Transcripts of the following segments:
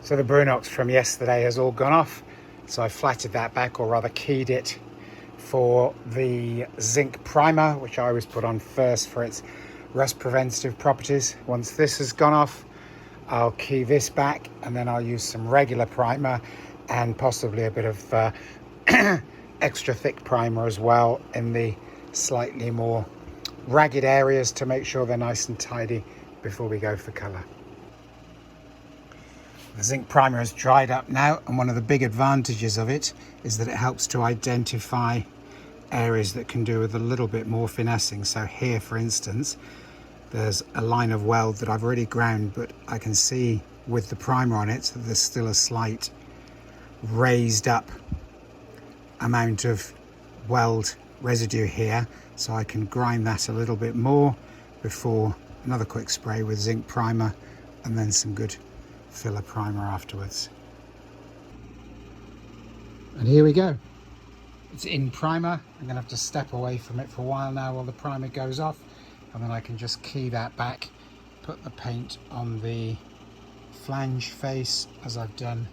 So the Brunox from yesterday has all gone off, so I flatted that back, or rather keyed it, for the zinc primer, which I always put on first for its rust preventative properties. Once this has gone off, I'll key this back, and then I'll use some regular primer and possibly a bit of extra thick primer as well in the slightly more ragged areas to make sure they're nice and tidy before we go for colour. The zinc primer has dried up now, and one of the big advantages of it is that it helps to identify areas that can do with a little bit more finessing. So here, for instance, there's a line of weld that I've already ground, but I can see with the primer on it that there's still a slight raised up amount of weld residue here, so I can grind that a little bit more before another quick spray with zinc primer and then some good filler primer afterwards. And here we go, it's in primer. I'm gonna have to step away from it for a while now while the primer goes off, and then I can just key that back, put the paint on the flange face as I've done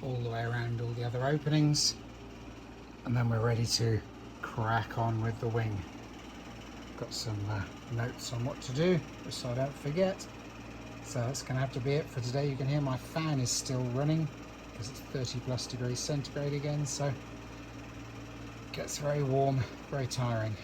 all the way around all the other openings, and then we're ready to crack on with the wing. Got some notes on what to do just so I don't forget. So that's going to have to be it for today. You can hear my fan is still running because it's 30+ degrees centigrade again, so it gets very warm, very tiring.